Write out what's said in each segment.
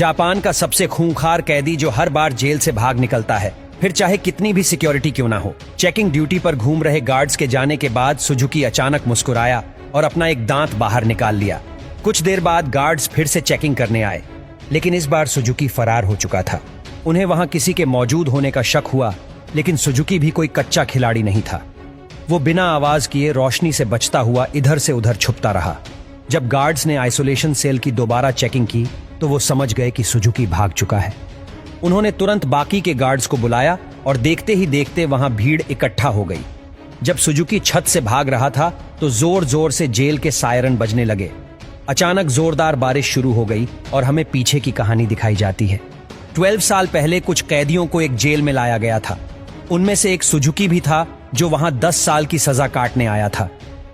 Japan का सबसे खूंखार कैदी जो हर बार जेल से भाग निकलता है, फिर चाहे कितनी भी सिक्योरिटी क्यों ना हो। चेकिंग ड्यूटी पर घूम रहे गार्ड्स के जाने के बाद सुजुकी अचानक मुस्कुराया और अपना एक दांत बाहर निकाल लिया। कुछ देर बाद गार्ड्स फिर से चेकिंग करने आए, लेकिन इस बार सुजुकी फरार हो चुका था। उन्हें वहां किसी के मौजूद होने का शक हुआ, लेकिन सुजुकी भी कोई कच्चा खिलाड़ी नहीं था। वो बिना आवाज किए रोशनी से बचता हुआ इधर से उधर छुपता रहा। जब गार्ड्स ने आइसोलेशन सेल की दोबारा चेकिंग की तो वो समझ गए कि सुजुकी भाग चुका है। उन्होंने तुरंत बाकी के गार्ड्स को बुलाया और देखते ही देखते वहां भीड़ इकट्ठा हो गई। जब सुजुकी छत से भाग रहा था तो जोर जोर से जेल के सायरन बजने लगे। अचानक जोरदार बारिश शुरू हो गई और हमें पीछे की कहानी दिखाई जाती है। 12 साल पहले कुछ कैदियों को एक जेल में लाया गया था। उनमें से एक सुजुकी भी था जो वहां 10 साल की सजा काटने आया था।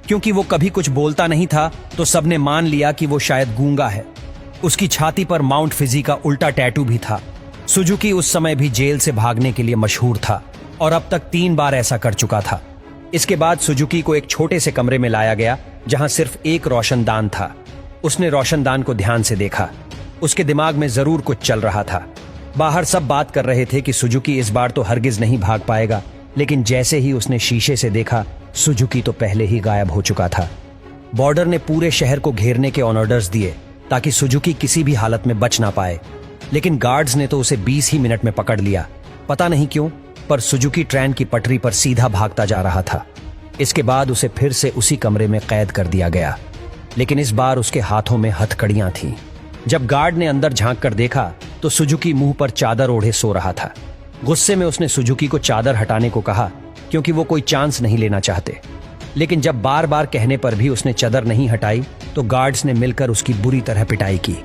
क्योंकि वो कभी कुछ बोलता नहीं था तो सबने मान लिया कि वो शायद गूंगा है। उसकी छाती पर माउंट फिजी का उल्टा टैटू भी था। सुजुकी उस समय भी जेल से भागने के लिए मशहूर था और अब तक 3 बार ऐसा कर चुका था। इसके बाद सुजुकी को एक छोटे से कमरे में लाया गया जहां सिर्फ एक रोशनदान था। उसने रोशनदान को ध्यान से देखा। उसके दिमाग में जरूर कुछ चल रहा था। बाहर सब बात कर रहे थे कि सुजुकी इस बार तो हरगिज नहीं भाग पाएगा, लेकिन जैसे ही उसने शीशे से देखा, सुजुकी तो पहले ही गायब हो चुका था। बॉर्डर ने पूरे शहर को घेरने के ऑर्डर्स दिए ताकि सुजुकी किसी भी हालत में बच ना पाए, लेकिन गार्ड्स ने तो उसे 20 ही मिनट में पकड़ लिया। पता नहीं क्यों, पर सुजुकी ट्रेन की पटरी पर सीधा भागता जा रहा था। इसके बाद उसे फिर से उसी कमरे में कैद कर दिया गया, लेकिन इस बार उसके हाथों में हथकड़ियां थीं। जब गार्ड ने अंदर झांक कर देखा तो सुजुकी मुंह पर चादर ओढ़े सो रहा था। गुस्से में उसने सुजुकी को चादर हटाने को कहा, क्योंकि वो कोई चांस नहीं लेना चाहते। लेकिन जब बार बार कहने पर भी उसने चादर नहीं हटाई तो गार्ड्स ने मिलकर उसकी बुरी तरह पिटाई की।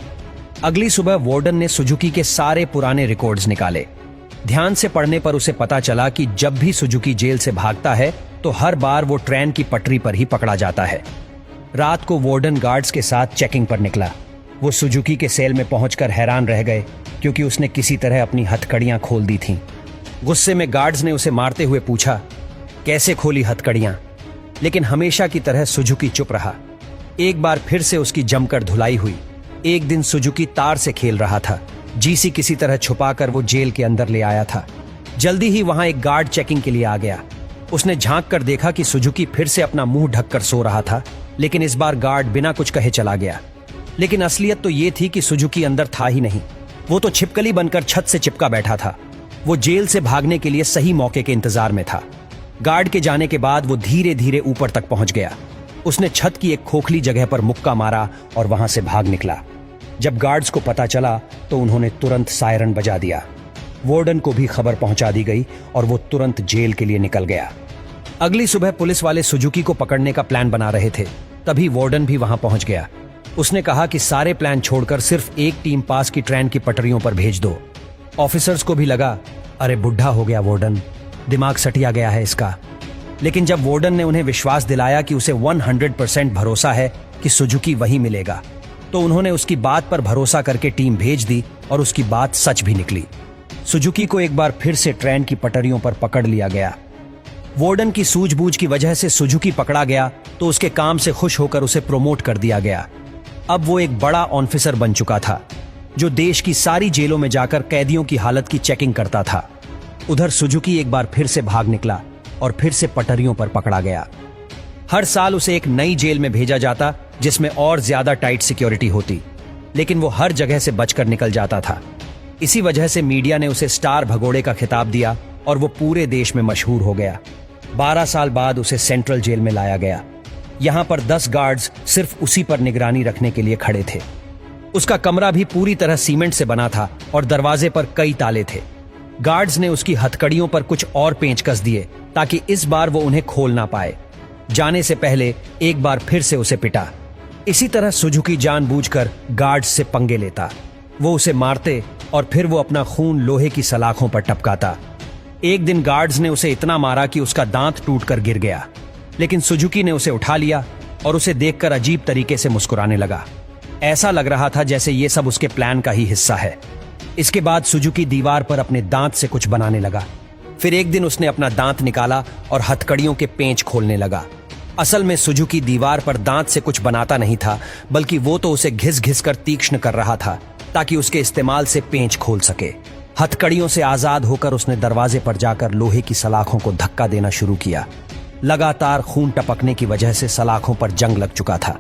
अगली सुबह वार्डन ने सुजुकी के सारे पुराने रिकॉर्ड्स निकाले। ध्यान से पढ़ने पर उसे पता चला कि जब भी सुजुकी जेल से भागता है तो हर बार वो ट्रेन की पटरी पर ही पकड़ा जाता है। रात को वार्डन गार्ड्स के साथ चेकिंग पर निकला। वो सुजुकी के सेल में पहुंचकर हैरान रह गए, क्योंकि उसने किसी तरह अपनी हथकड़ियां खोल दी थीं। गुस्से में गार्ड्स ने उसे मारते हुए पूछा, कैसे खोली हथकड़ियां? लेकिन हमेशा की तरह सुजुकी चुप रहा। एक बार फिर से उसकी जमकर धुलाई हुई। एक दिन सुजुकी तार से खेल रहा था। जीसी किसी तरह छुपाकर वो जेल के अंदर ले आया था। जल्दी ही वहां एक गार्ड चेकिंग के लिए आ गया। उसने झांक कर देखा कि सुजुकी फिर से अपना मुंह ढककर सो रहा था, लेकिन इस बार गार्ड बिना कुछ कहे चला गया। लेकिन असलियत तो ये थी कि सुजुकी अंदर था ही नहीं। वो तो छिपकली बनकर छत से चिपका बैठा था। वो जेल से भागने के लिए सही मौके के इंतजार में था। गार्ड के जाने के बाद वो धीरे धीरे ऊपर तक पहुंच गया। उसने छत की एक खोखली जगह पर मुक्का मारा और वहां से भाग निकला। जब गार्ड्स को पता चला तो उन्होंने तुरंत सायरन बजा दिया। वार्डन को भी खबर पहुंचा दी गई और वो तुरंत जेल के लिए निकल गया। अगली सुबह पुलिस वाले सुजुकी को पकड़ने का प्लान बना रहे थे। तभी वार्डन भी वहां पहुंच गया। उसने कहा कि सारे प्लान छोड़कर सिर्फ एक टीम पास की ट्रेन की पटरियों पर भेज दो। ऑफिसर्स को भी लगा, अरे बुढ़ा हो गया वार्डन, दिमाग सटिया गया है इसका। लेकिन जब वार्डन ने उन्हें विश्वास दिलाया कि उसे 100% भरोसा है कि सुजुकी वहीं मिलेगा, तो उन्होंने उसकी बात पर भरोसा करके टीम भेज दी और उसकी बात सच भी निकली। सुजुकी को एक बार फिर से ट्रेन की पटरियों पर पकड़ लिया गया। वार्डन की सूझबूझ की वजह से सुजुकी पकड़ा गया तो उसके काम से खुश होकर उसे प्रमोट कर दिया गया। अब वो एक बड़ा ऑफिसर बन चुका था, जो देश की सारी जेलों में जाकर कैदियों की हालत की चेकिंग करता था। उधर सुजुकी एक बार फिर से भाग निकला और फिर से पटरियों पर पकड़ा गया। हर साल उसे एक नई जेल में भेजा जाता जिसमें और ज्यादा टाइट सिक्योरिटी होती, लेकिन वो हर जगह से बचकर निकल जाता था। इसी वजह से मीडिया ने उसे स्टार भगोड़े का खिताब दिया और वो पूरे देश में मशहूर हो गया। 12 साल बाद उसे सेंट्रल जेल में लाया गया। यहां पर 10 गार्ड्स सिर्फ उसी पर निगरानी रखने के लिए खड़े थे। उसका कमरा भी पूरी तरह सीमेंट से बना था और दरवाजे पर कई ताले थे। गार्ड्स ने उसकी हथकड़ियों पर कुछ और पेंच कस दिए ताकि इस बार वो उन्हें खोल ना पाए। जाने से पहले एक बार फिर से उसे पिटा। इसी तरह सुजुकी जानबूझकर गार्ड्स से पंगे लेता। वो उसे मारते और फिर वो अपना खून लोहे की सलाखों पर टपकाता। एक दिन गार्ड्स ने उसे इतना मारा कि उसका दांत टूटकर गिर गया, लेकिन सुजुकी ने उसे उठा लिया और उसे देखकर अजीब तरीके से मुस्कुराने लगा। ऐसा लग रहा था जैसे ये सब उसके प्लान का ही हिस्सा है। इसके बाद सुजुकी दीवार पर अपने दांत से कुछ बनाने लगा। फिर एक दिन उसने अपना दांत निकाला और हथकड़ियों के पेंच खोलने लगा। असल में सुजुकी दीवार पर दांत से कुछ बनाता नहीं था, बल्कि वो तो उसे घिस घिस कर तीक्ष्ण कर रहा था। ताकि उसके इस्तेमाल से पेंच खोल सके। हथकड़ियों से आजाद होकर उसने दरवाजे पर जाकर लोहे की सलाखों को धक्का देना शुरू किया। लगातार खून टपकने की वजह से सलाखों पर जंग लग चुका था।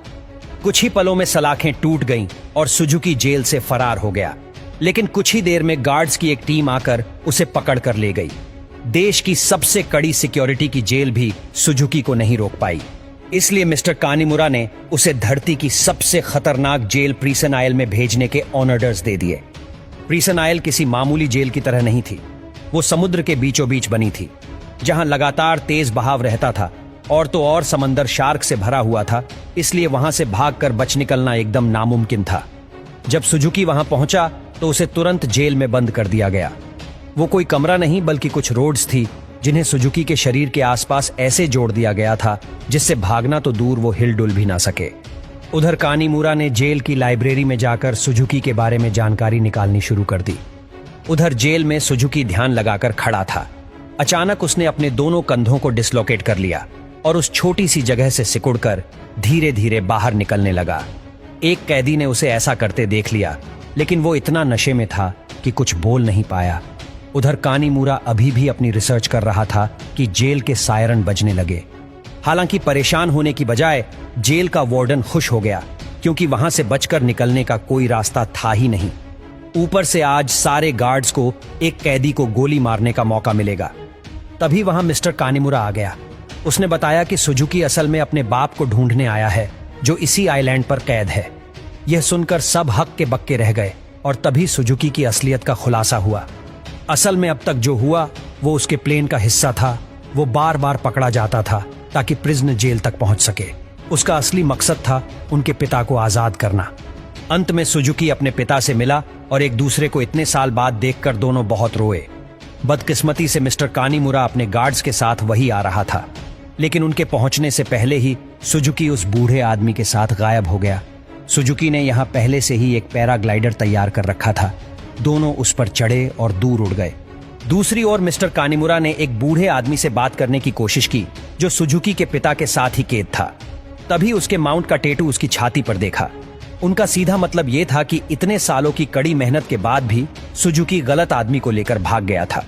कुछ ही पलों में सलाखें टूट गईं और सुजुकी जेल से फरार हो गया। लेकिन कुछ ही देर में गार्ड्स की एक टीम आकर उसे पकड़ कर ले गई। देश की सबसे कड़ी सिक्योरिटी की जेल भी सुजुकी को नहीं रोक पाई। इसलिए मिस्टर कानीमुरा ने उसे धरती की सबसे खतरनाक जेल प्रिसन आइल में भेजने के ऑर्डर्स दे दिए। प्रिसन आइल किसी मामूली जेल की तरह नहीं थी। वो समुद्र के बीचों बीच बनी थी, जहां लगातार तेज बहाव रहता था और तो और समंदर शार्क से भरा हुआ था, इसलिए वहां से भागकर बच निकलना एकदम नामुमकिन था। जब सुजुकी वहां पहुंचा तो उसे तुरंत जेल में बंद कर दिया गया। वो कोई कमरा नहीं बल्कि कुछ रोड्स थी, जिन्हें सुजुकी के शरीर के आसपास ऐसे जोड़ दिया गया था जिससे भागना तो दूर वो हिलडुल भी ना सके। उधर कानीमुरा ने जेल की लाइब्रेरी में जाकर सुजुकी के बारे में जानकारी निकालनी शुरू कर दी। उधर जेल में सुजुकी ध्यान लगाकर खड़ा था। अचानक उसने अपने दोनों कंधों को डिसलोकेट कर लिया और उस छोटी सी जगह से सिकुड़कर धीरे धीरे बाहर निकलने लगा। एक कैदी ने उसे ऐसा करते देख लिया, लेकिन वो इतना नशे में था कि कुछ बोल नहीं पाया। उधर कानीमुरा अभी भी अपनी रिसर्च कर रहा था कि जेल के सायरन बजने लगे। हालांकि परेशान होने की बजाय जेल का वार्डन खुश हो गया, क्योंकि वहां से बचकर निकलने का कोई रास्ता था ही नहीं। ऊपर से आज सारे गार्ड्स को एक कैदी को गोली मारने का मौका मिलेगा। तभी वहां मिस्टर कानीमुरा आ गया। उसने बताया कि सुजुकी असल में अपने बाप को ढूंढने आया है, जो इसी आइलैंड पर कैद है। यह सुनकर सब हक के बक्के रह गए और तभी सुजुकी की असलियत का खुलासा हुआ। असल में अब तक जो हुआ वो उसके प्लेन का हिस्सा था। वो बार बार पकड़ा जाता था ताकि प्रिजन जेल तक पहुंच सके। उसका असली मकसद था उनके पिता को आजाद करना। अंत में सुजुकी अपने पिता से मिला और एक दूसरे को इतने साल बाद देखकर दोनों बहुत रोए। बदकिस्मती से मिस्टर कानीमुरा अपने गार्ड्स के साथ वही आ रहा था, लेकिन उनके पहुंचने से पहले ही सुजुकी उस बूढ़े आदमी के साथ गायब हो गया। सुजुकी ने यहां पहले से ही एक पैराग्लाइडर तैयार कर रखा था। दोनों उस पर चढ़े और दूर उड़ गए। दूसरी ओर मिस्टर कानीमुरा ने एक बूढ़े आदमी से बात करने की कोशिश की, जो सुजुकी के पिता के साथ ही कैद था। तभी उसके माउंट का टैटू उसकी छाती पर देखा। उनका सीधा मतलब यह था कि इतने सालों की कड़ी मेहनत के बाद भी सुजुकी गलत आदमी को लेकर भाग गया था।